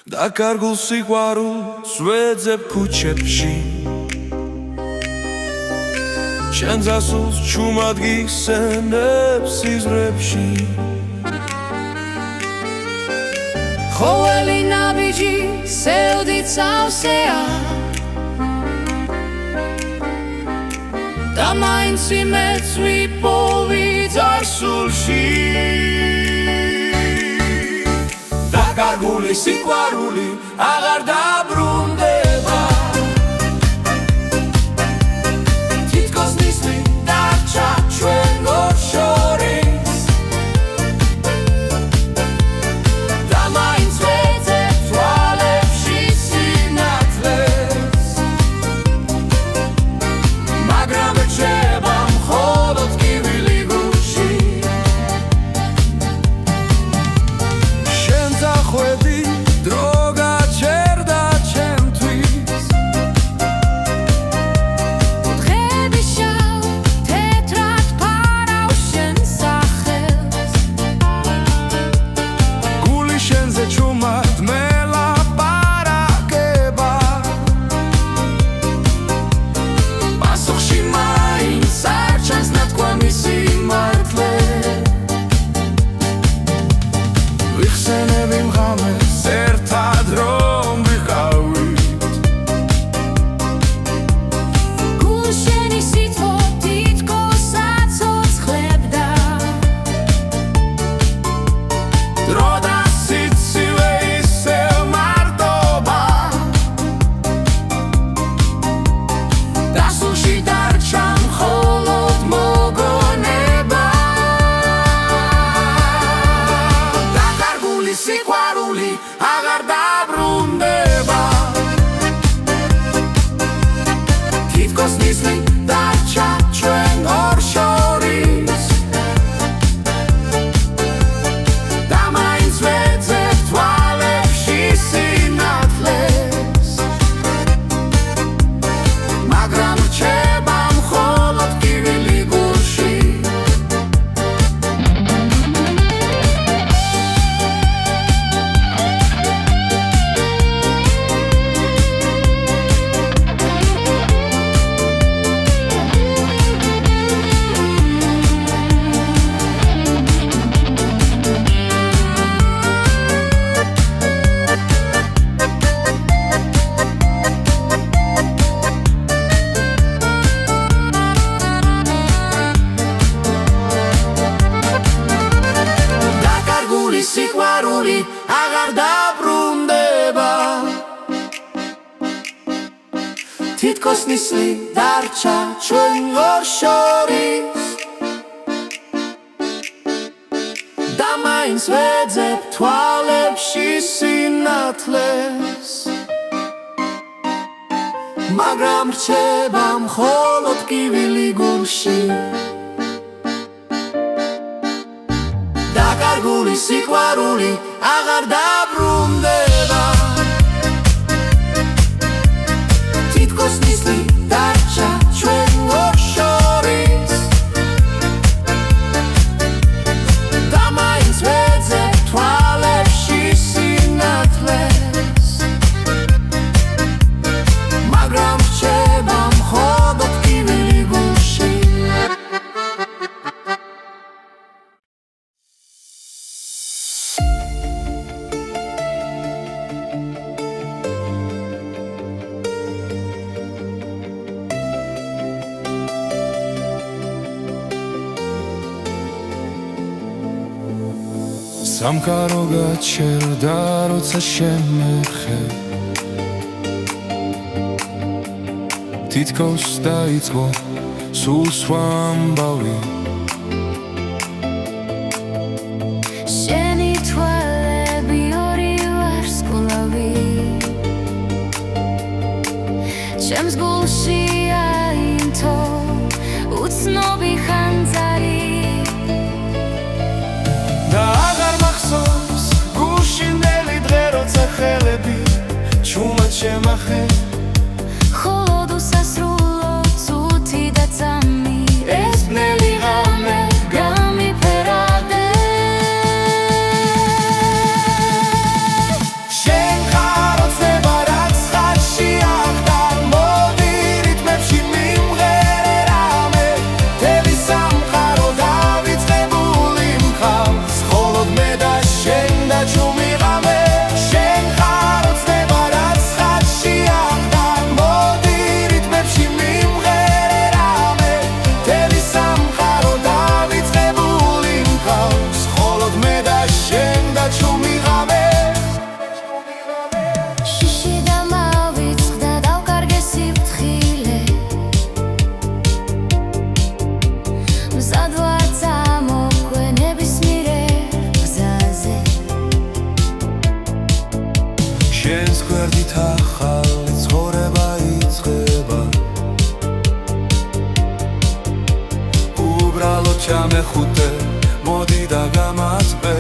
დაკარგულ სიყვარულს ვეძებ ქუჩებში შენ ზასულს ჩუმად გიხსენებ სიზმრებში ყოველი ნაბიჯი სევდით სავსეა და მაინც იმედს ვიპოვით ზასულში დაკარგული სიყვარული აღარ დაბრუნდება თითქოს ნისლი დარჩა ჩვენ ორ შორის და მაინც ვეძებ თვალებში სინათლეს მაგრამ რჩება მხოლოდ ტკივილი გულში ხვედი დრო გაჩერდა ჩემთვის დღეები შავ თეთრად ფარავს შენ სახელს გული შენზე ჩუმად მელაპარაკება პასუხში მაინც არ ჩანს ნათქვამი სიმართლე ვიხსენები მღამეს ერთად რომ ვიყავით გულ შენი სითბო თითქოს აცოცხლებდა დრო და სიცივე ისევ მარტობა დასულში დარჩა მხოლოდ მოგონება დაკარგული სიყვარული აღარ დაბრუნდება თითქოს ნისლი დარჩა ჩვენ ორ შორის და მაინც ვეძებ თვალებში სინათლეს მაგრამ რჩება მხოლოდ ტკივილი გულში დაკარგული სიყვარული აღარ დაბრუნდება თითქოს ნისლი დარჩა ჩვენ ორ შორის და მაინც ვეძებ თვალებში სინათლეს მაგრამ რჩება მხოლოდ ტკივილი გულში დაკარგული სიყვარული აღარ დაბრუნდება თითქოს ნისლი დარჩა ჩვენ ორ შორის და მაინც ვეძებ თვალებში სინათლეს მაგრამ რჩება მხოლოდ ტკივილი გულში სამყარო გაჩერდა როცა შემეხე თითქოს დაიწყო სულ სხვა ამბავი შენი თვალები ორი ვარსკვლავი ჩემს გულში აინთო უცნობი ხანძარი და აღარ მახსოვს გულში ნელი დღე როცა ხელები ჩუმად შემახე ხოლოდ უსასრულო წუთი და წამი ეს ბნელი ღამე გამიფერადე შენ შენს გვერდით ახალი ცხოვრება იწყება უბრალოდ ჩამეხუტე მოდი და გამაწვე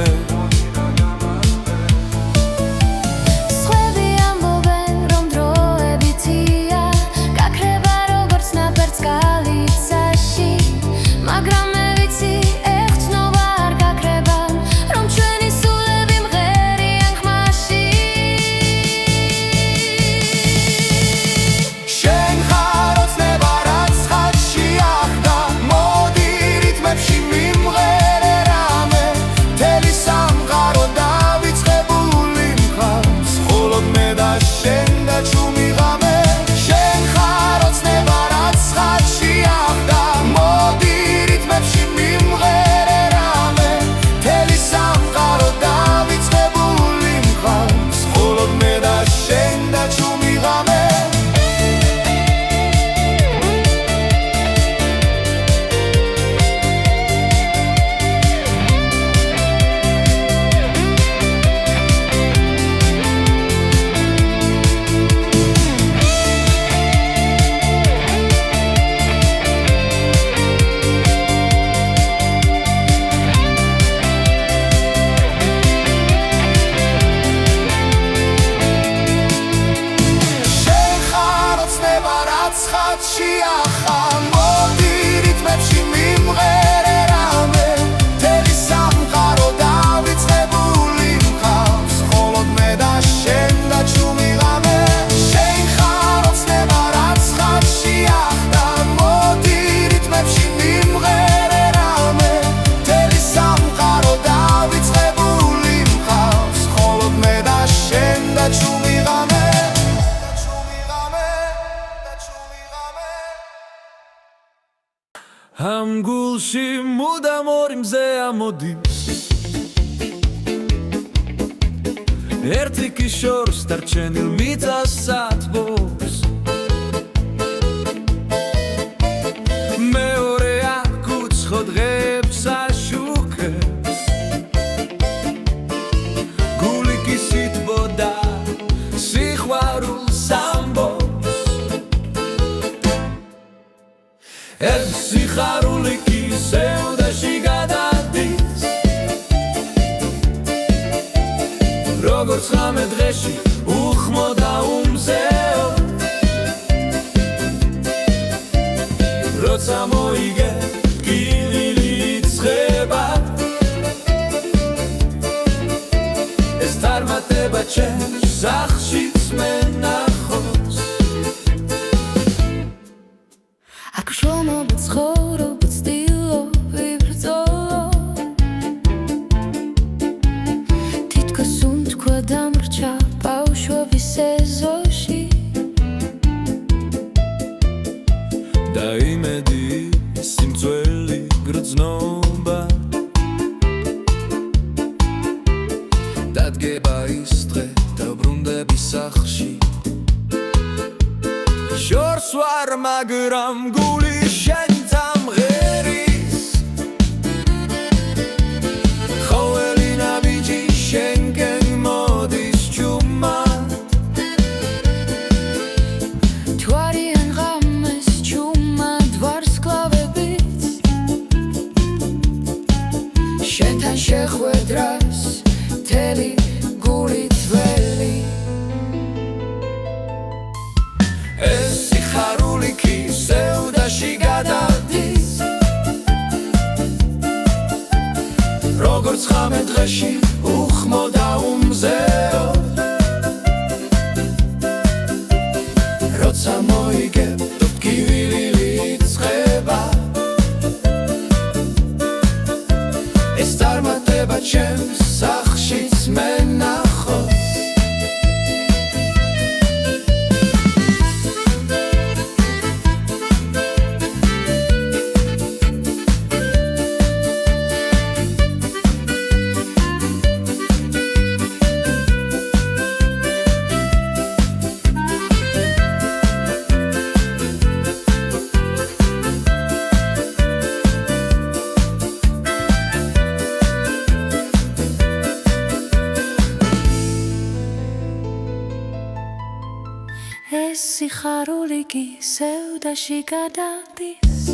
ამ გულში მუდამ ორი მზე ამოდის ერთი კიშორს დარჩენილ მიწას ათბობს მეორე აკუცხო დღეებს აშუქებს გული კი სიტბოდა სიყვარულს ამბობს ეს სიხარული კი სევდაში გადადის როგორც ღამე დღეში უხმო და უმზეო როცა მოიგე გილილი იწყება ეს წარმატება ჩემს სახლშიც მენახოს აქ შრომობ ცხოვრობ ცდილო ვიბრძოლო თითქოს უთქვა დამრჩა ბავშვობის ეზოში და იმედი სიმწველი გრძნობა დადგება ის დღე დაბრუნდები სახლში შორს ვარ მაგრამ გული შენ დამღერის ყოველი ნაბიჯი შენკენ მოდის ჩუმად თუ არიან ღამეს ჩუმად ვარსკვლავებით შენთან შეხვედრას მთელი გულით ველი ეს სიხარული კი სევდაში გადადის როგორც ღამე დღეში უხმო და უმზეო როცა მოიგებ ტკივილი იწყება ეს წარმატება ჩემს სახლშიც მენახოს ეს სიხარული კი სევდაში გადადის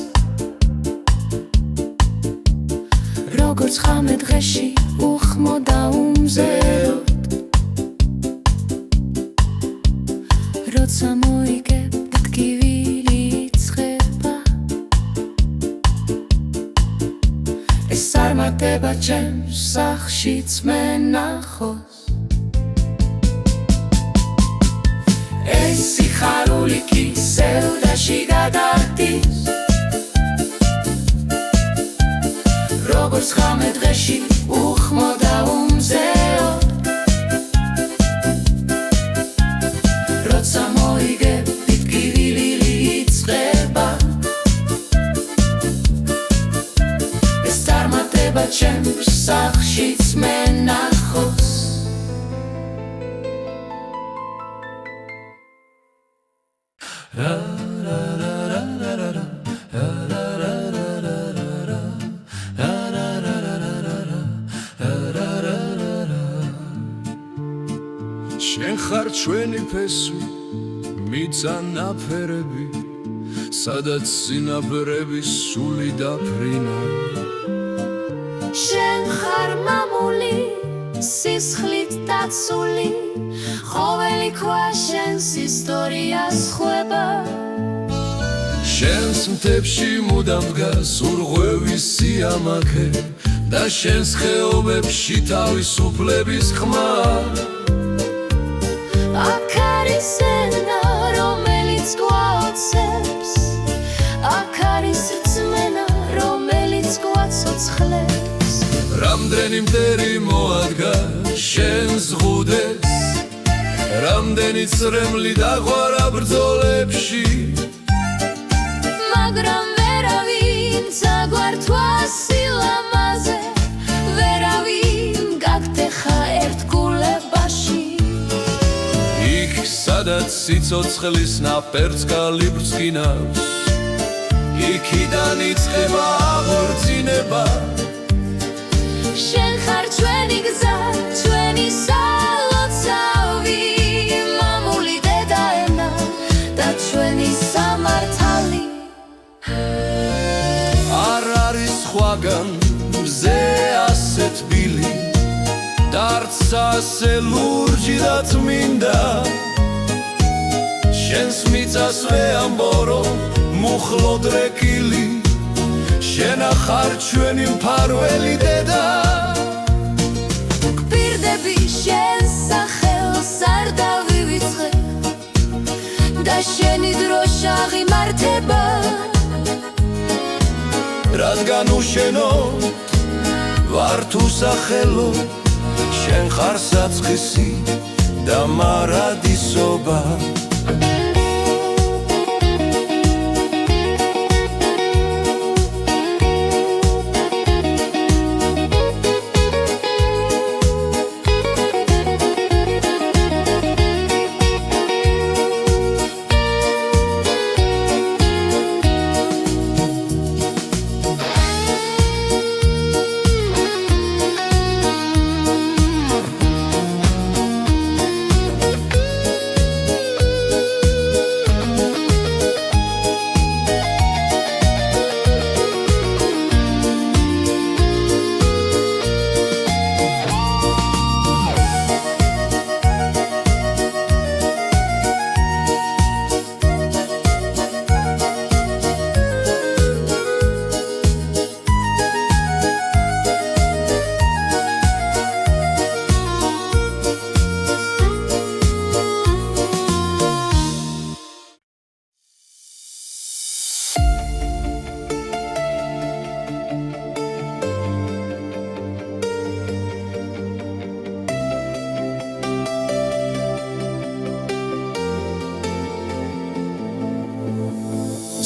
როგორც ხამე დღეში უხმოდა უმზეროდ როცა მოიგებ და ტკივილი იწყება ეს არ მარტება ჩემს სახლშიც მენახოს ეს სიხარული კი სევდაში გადადის როგორც ხამე დღეში უხმოდა უმზეოდ როცა მოიგებ ტკივილი იწყება ეს არ მარტება ჩემს სახლშიც მენახოს შენ ხარ ჩვენი ფესვი მიწა ნაფერები სადაც სინაბრები სული დაფრინა შენ ხარ მამული სისხლით დაცული ყოველი ქვა შენს ისტორიას ხვება შენს მთებში მუდამ დგას ურღვევის სიამაყე და შენს ხეობებში თავისუფლების ხმა აქ არის ენა რომელიც გვაოცებს აქ არის რწმენა რომელიც გვაცოცხლებს რამდენი მტერი მოადგა შენს ღუდეს რამდენი წრემლი დაღვარა ბრძოლებში მაგრამ ვერავინ წაგვართვა სილამაზე ვერავინ გაგტეხა ერთგულებაში იქ სადაც სიცოცხლის ნაპერწ კალიბრს გინავს იქიდან იწყება აღორძინება შენ ხარ ჩვენი გზა ჩვენი სალოცავი მამული დედაენა და ჩვენი სამართალი არ არის სხვაგან მზე ასე თბილი დარცა ასე ლურჯი და წმინდა შენს მიწას ვეამბორო მუხლო დრეკილი შენა ხარ ჩვენი მფარველი დედა გვპირდები შენს სახელს არ დავივიწყე და შენი დროშა ღიმართება რადგან უშენოდ ვარ თუ სახელო შენ ხარ საწყისი და მარადისობა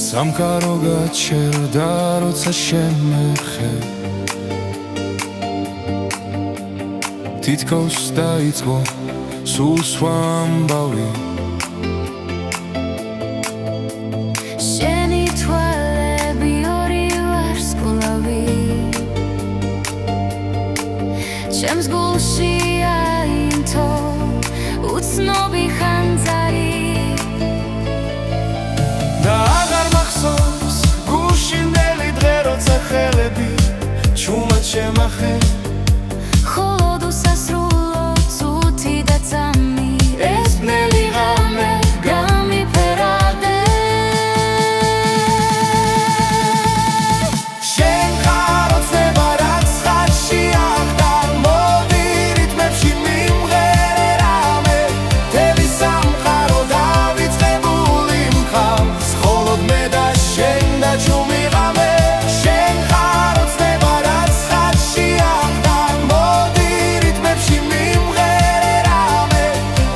სამყარო გაჩერდა როცა შემეხე თითქოს დაიწყო სულ სხვა ამბავი შენი თვალები ორი ვარსკვლავი ჩემს გულში აინთო უცნობი ხანძარი შემახე холод უსასრულო წუთი და წამი ეს ბნელი ღამე გამიფერადე შენ ხარ ოცნება რაც ხარში აღდა მოდი რიტმებში მიმღერე რამე თელი სამყარო დავიწყებული მყავს მხოლოდ მე და შენ და ჩუმი ღამე შენ ხარ ოცნება რაც ხარში აღდა მოდი რიტმებში მიმღერე რამე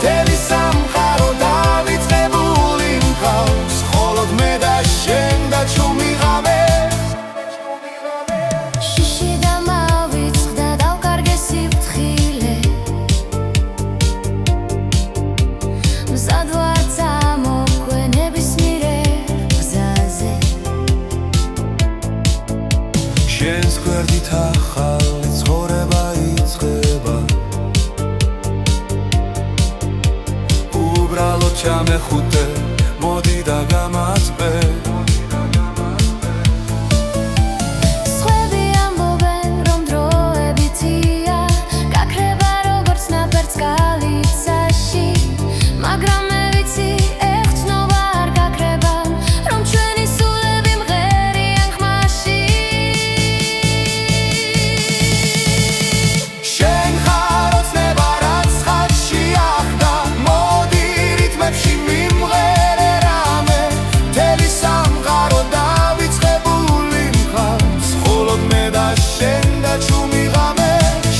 თელი სამყარო დავიწყებული მყავს მხოლოდ მე და შენ და ჩუმი ღამე შიში და მავიწყდა დავკარგე სიფრთხილე მზად ვარ წამოკვე ნებისმიერ გზაზე შენს გვერდით ახალი ცხოვრება იწყება უბრალოდ ჩამეხუტე მოდი და გამაწვე სხვები ამბობენ რომ დროებითია გაქრება როგორც ნაფერწ კალიცაში მაგრამ მე ვიცი ეხწნობა არ გაქრება რომ ჩვენი სულები მღერიან ხმაში შენ ხარ ოცნება რაც ხარში აღდა მოდი რიტმებში მიმღერე რამე თელი სამყარო დავიწყებული მყავს მხოლოდ მე და შენ და ჩუმი ღამე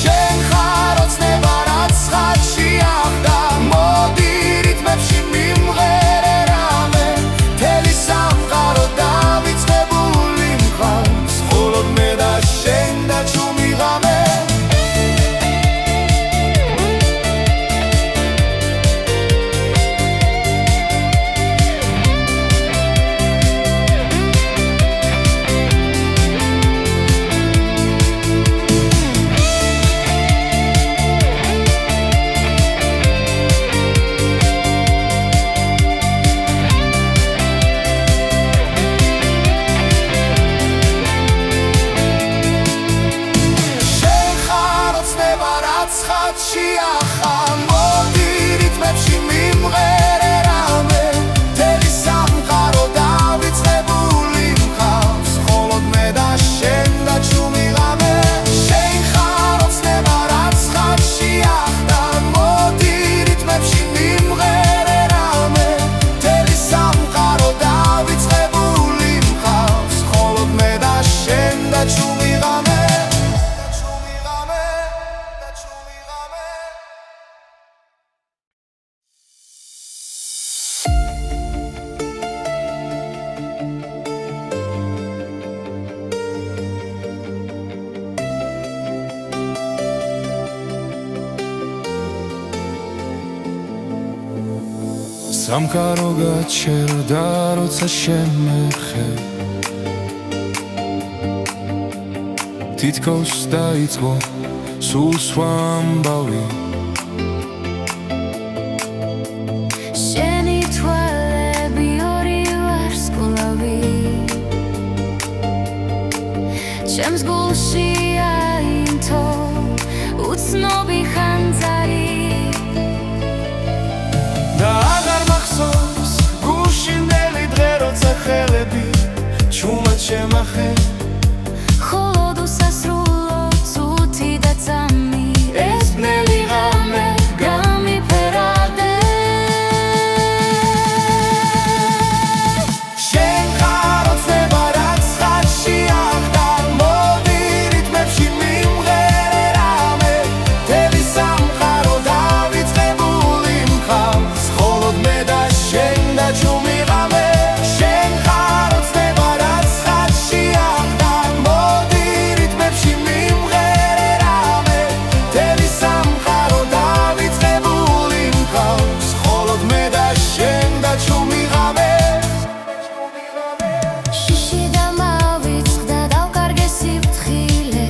შენ ხარ ოცნება რაც ხარში აღდა მოდი რიტმებში მიმღერე რამე თელი სამყარო დავიწყებული მყავს მხოლოდ მე და შენ და ჩუმი ღამე შენ ხარ ოცნება რაც ხარში ახა მოდი რიტმებში მიმღერე რამე თელი სამყარო დავიწყებული მყავს მხოლოდ მე და შენ და ჩუმი ღამე შენ ხარ ოცნება რაც ხარში ახდა მოდი რიტმებში მიმღერე რამე თელი სამყარო დავიწყებული მყავს მხოლოდ მე და შენ და ჩუმი ღამე სამყარო გაჩერდა როცა შემეხე თითქოს დაიწყო სულ სხვა ამბავი შენი თვალები ორი ვარსკვლავი ჩემს გულში აინთო უცნობი ხანძარი და აღარ მახსოვს გუშინდელი დღე როცა ხელები ჩუმად შემახე холод უსასრულო წუთი და წამი ეს ბნელი ღამე გამიფერადე შენ ხარ ოცნება რაც ხარში აღდა მოდი რიტმებში მიმღერე რამე თელი სამყარო დავიწყებული მყავს მხოლოდ მე და შენ და ჩუმი ღამე შენ ხარ ოცნება რაც ხარში აღდა მოდი რიტმებში მიმღერე რამე თელი სამყარო დავიწყებული მყავს მხოლოდ მე და შენ და ჩუმი ღამე შიში და მავიწყდა დავკარგე სიფრთხილე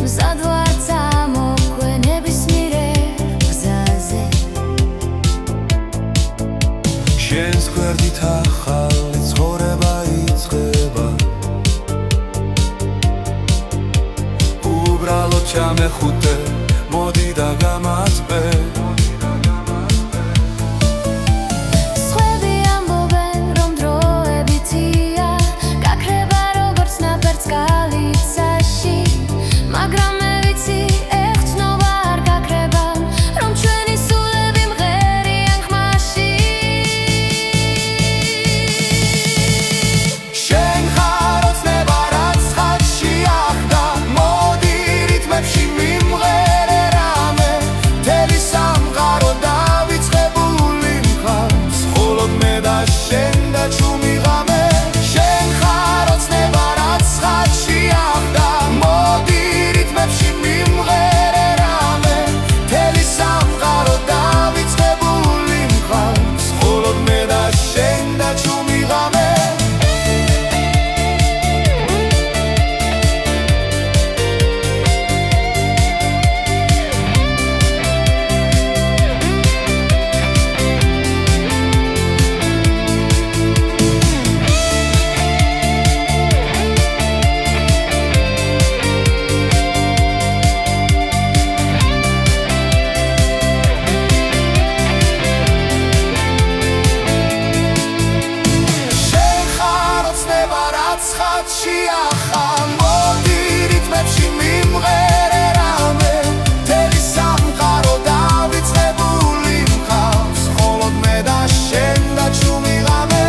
მზად ვარ წამოკვე ნებისმიერ გზაზე შენს გვერდით ახალი ცხოვრება იწყება ჩამეხუტე მოდი და გამაწვე სხვები ამბობენ რომ დროებითია გაქრება როგორც ნაპერწ კალიცაში მაგრამ მე ვიცი ეხცნობა არ გაქრება რომ ჩვენი სულები მღერიან ხმაში შენ ხარ ოცნება რაც ხატში ახდა მოდი რითმებში მიმღერე რამე მთელი სამყარო დავიწყებული მყავს მხოლოდ მე და შენ და ჩუმი ღამე შენ ხარ ოცნება რაც ხატში ახდა მოდი რითმებში მიმღერე რამე მთელი სამყარო დავიწყებული მყავს მხოლოდ მე და შენ და ჩუმი ღამე შენ ხარ ოცნება რაც ხატში ახა მოდი რითმებში მიმღერე რამე მთელი სამყარო დავიწყებული მყავს მხოლოდ მე და შენ და ჩუმი ღამე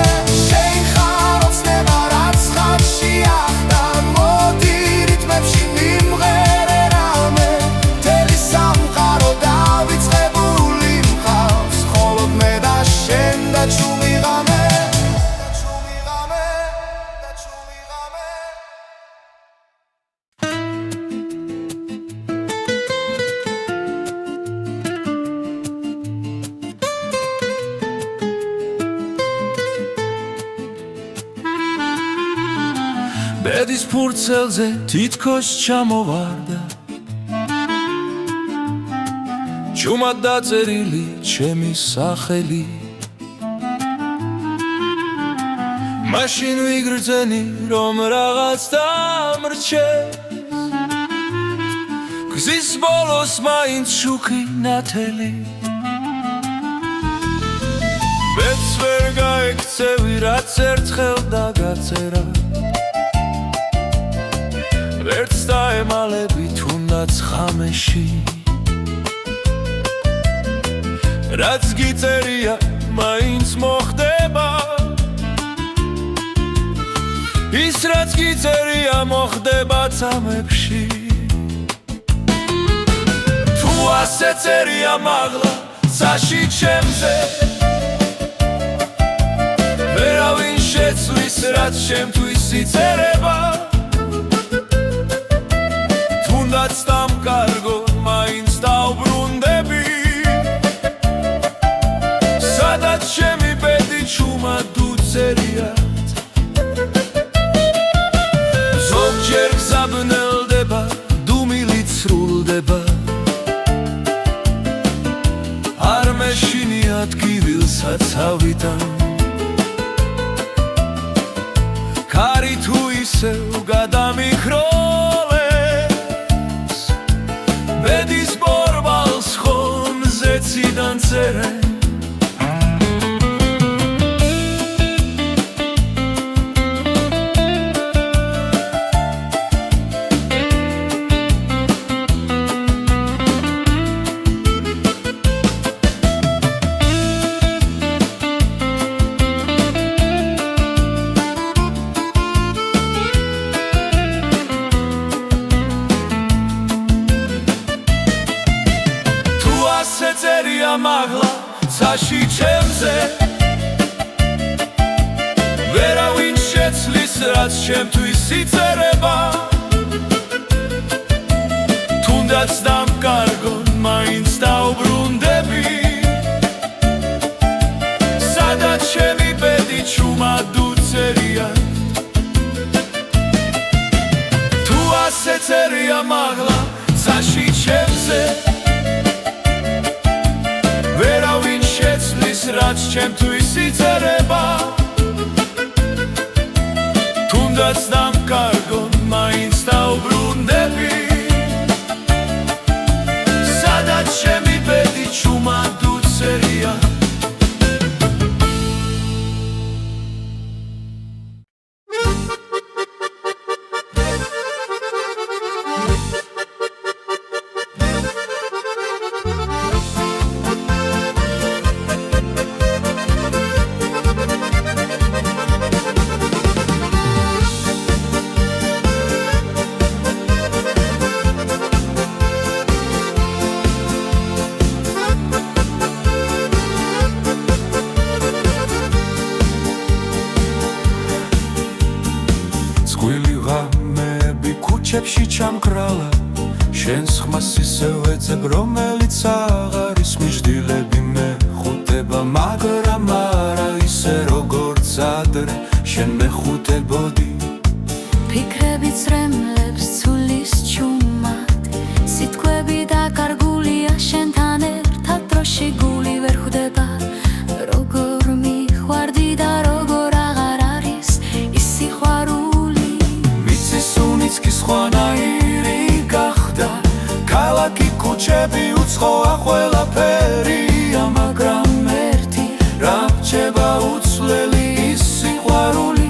შენ ხარ ოცნება რაც ხატში ახდა მოდი რითმებში მიმღერე რამე მთელი სამყარო დავიწყებული მყავს მხოლოდ მე და შენ და ჩუმი ღამე ბედის ფურცელზე თითქოს ჩამოვარდა ჩუმად დაწერილი ჩემი სახელი მაშინ ვიგრძენი რომ რაღაც დამრჩეს გზის ბოლოს მაინც შუქი ნათელი ბედს ვერ გაექცევი რაც ერთხელ დაგაწერა ვერც დაემალები თუნდაც ხამეში რაც გიწერია მაინც მოხდება ის რაც გიწერია მოხდება წამებში თუ ასე წერია მაღლა ცაში ჩემზე ვერავინ შეცვლის რაც შემთვის იწერება თუნდაც დამკარგო მაინც დავბრუნდები სადაც ჩემი ბედი ჩუმად უწერიათ ზოგჯერ გზაბნელდება დუმილით სრულდება არ მეშინია ადგილსა ცავიდან ქარი თუ ისევ გადამიქროლეს ბედის ბორბალს ხომ ზეციდან წერენ წერია მაღლა ცაში ჩემზე ვერავინ შეცვლის რაც შემთვის იწერება თუნდაც დამკარგონ მაინც დავბრუნდები სადაც ჩემი ბედი ჩუმად უწერია თუ ასე წერია მაღლა ცაში ჩემზე ვერავინ შეცვლის რაც ჩემთვის იწერება თუნდაც დამკარგონ მაინც დავბრუნდები ნიშებში ჩამკრალა შენს ხმას ისევ ეძებ რომელიც აღარ ისმიჟდილები მეხუტება მაგრამ არა ისე როგორც ადრე შენ მეხუტებოდი ფიქრები წრემლებს ცულის ჩუმად სიტყვები დაკარგულია შენთან ერთად დროში გული ვერ ხვდება როგორ მიხვარდი და როგორ აღარ არის ის სიყვარული მიწის უნიცკი სხვანაირი გახდა ქალაქი ქუჩები უცხოა ყველაფერია მაგრამ ერთი რა რჩება უცვლელი ის სიყვარული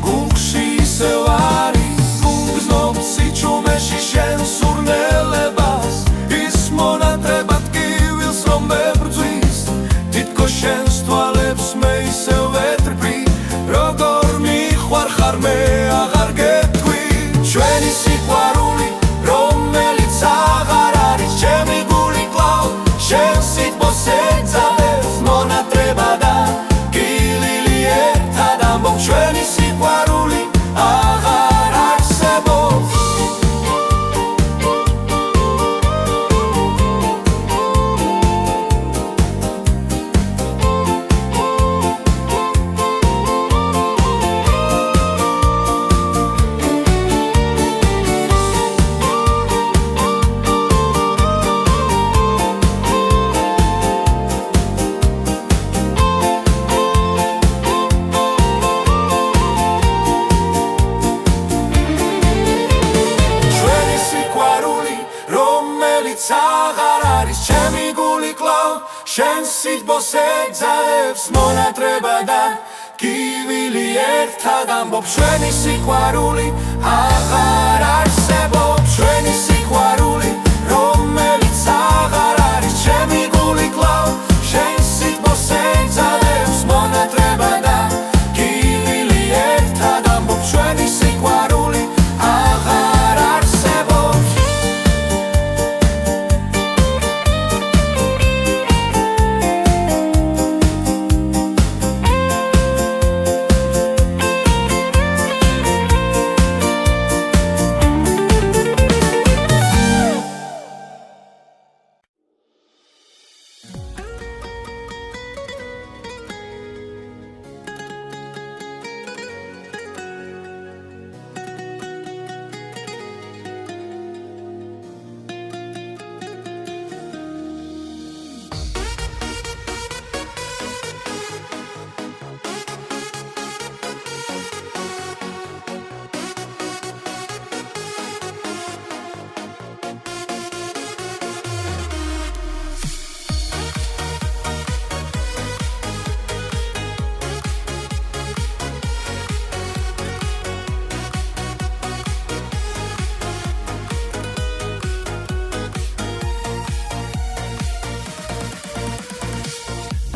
გულში ისევ არის გულგზნობს სიჩუმეში შენ სურნელებას ის მონატრებად კივილს რომ მებრძვის თითქოს შენს თვალებს მე ისევ ვეტრბი როგორ მიხვარხარ მე აღარ გეტყვი ჩვენი სიყვარული რომელიც აღარ არის ჩემი გული კлау შენ სიტყვას ეძაბებს მონატრება და გილილი ერთად ამბობ ჩვენი სიყვარული აღარ არსებობს ჩვენი სიყვარული რომელიც აღარ არის ჩემი გული კлау შენ სიტყვას ეძალებს მონატრება და გივილი ერთად ამბობ ჩვენი სიყვარული აღარ არსებობს ჩვენი სიყვარული რომელიც აღარ არის ჩემი გული კлау შენ სიტყვას ეძალებს მონატრება და გივილი ერთად ამბობ ჩვენი სიყვარული აღარ არსებობს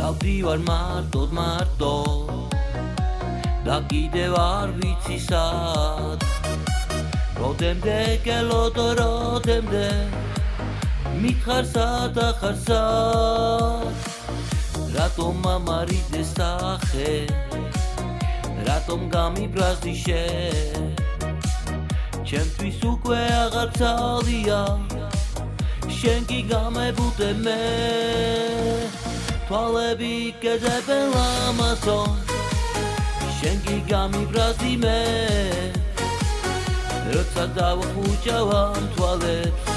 დავდივარ მარტოდ მარტო და კიდევ არ ვიცი სად როდემდე გელოდო როდემდე მითხარ სად ახარ სად რატომ ამარიდეს სახე რატომ გამიბრაზდი შენ ჩემთვის უკვე აღარ ცალია შენ კი გამებუდე მე თვალები კედებენ ლამაზონ შენ კი გამიბრაზდი მე როცა დავხუჭავ თვალებს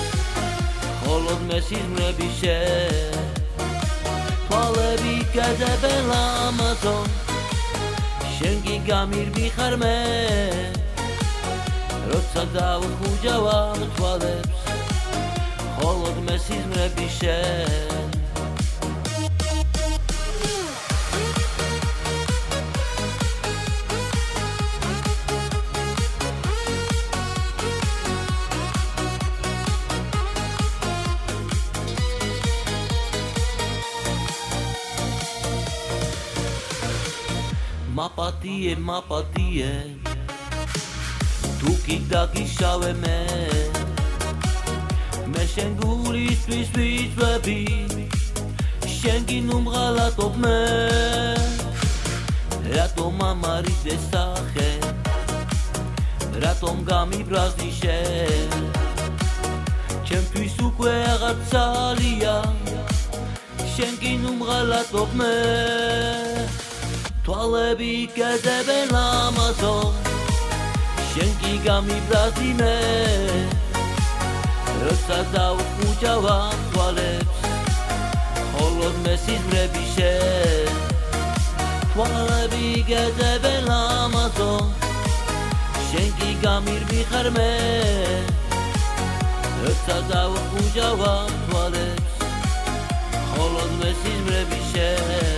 მხოლოდ მესიზმრები შენ თვალები კედებენ ლამაზონ შენ კი გამირბი ხარ მე როცა დავხუჭავ თვალებს მხოლოდ მესიზმრები შენ მაპატიე თუ კი დაგიშავე მე შენ გულისთვის ვიწვევი შენ კი ნუ მღალატობ მე რატომ ამარიდეს სახე რატომ გამიბრაზდი შენ ჩემთვის უკვე აღარ ძალია შენ კი ნუ მღალატობ მე თვალები კედებენ ლამაზო შენ კი გამიბრაზდი მე როცა დავუხუჭავ ამ თვალებს მხოლოდ მესიზმრები შენ თვალები კედებენ ლამაზო შენ კი გამირბიხარ მე როცა დავუხუჭავ ამ თვალებს მხოლოდ მესიზმრები შენ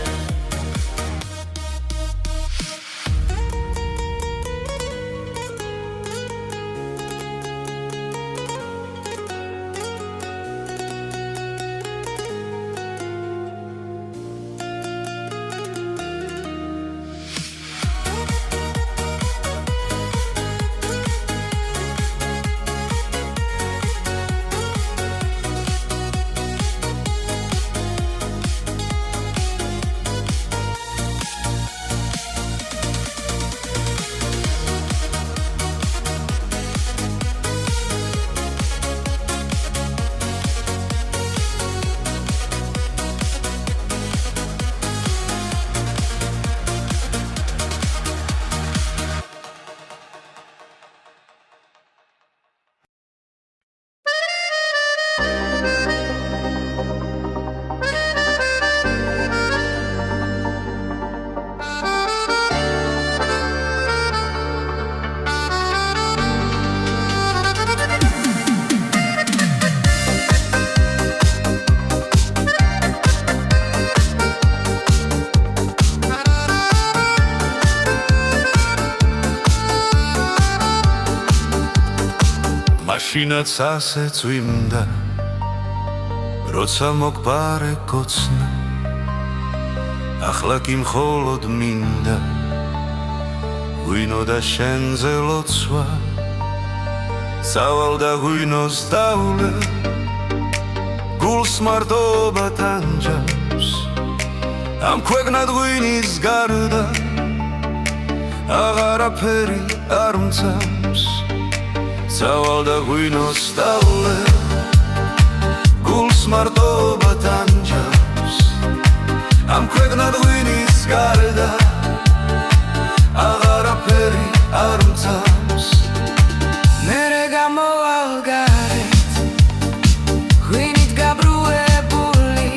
მაშინაც ასე წვიმდა როცა მოგბარე კოცნა ახლა კი მხოლოდ მინდა ღვინო და შენზე ლოცვა სავალ და ღვინოს დავლე გულს მარტობა თანჯავს ამ ქვეყნად ღვინის გარდა აღარაფერი არ მცავს სავალ და ღვინოს დავლე გულს მარტობა თანჯავს ამ ქვეყნად ღვინის გარდა აღარაფერი არ მცავს მერე გამოვალ გარეთ ღვინით გაბრუებული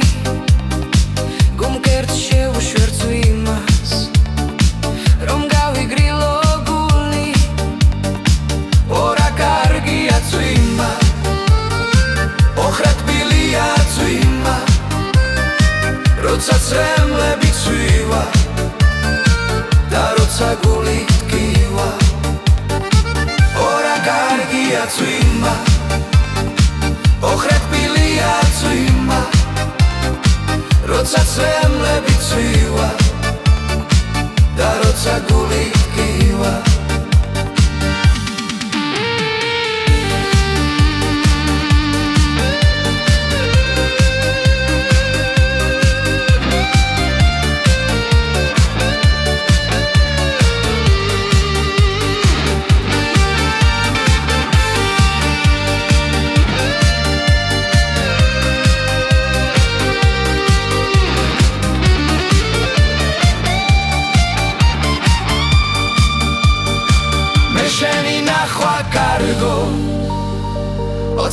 გუმკერთ შევუშვერც ვიმას რომ გავიგრილო როცა წრემლები ცვივა და როცა გული ტკივა ორა კარგია წვიმა ოხრეთბილია წვიმა როცა წრემლები ცვივა და როცა გული ტკივა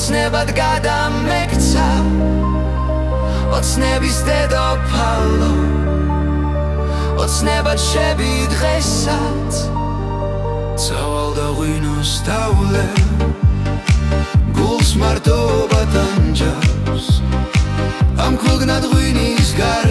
ოცნებად გადამექცა ოცნების დედოფალო ოცნებად შები დღესაც სავალ და ღვინოს დავლე გულს მარტობა თანჯავს ამ ქვეყნად ღვინის გარდა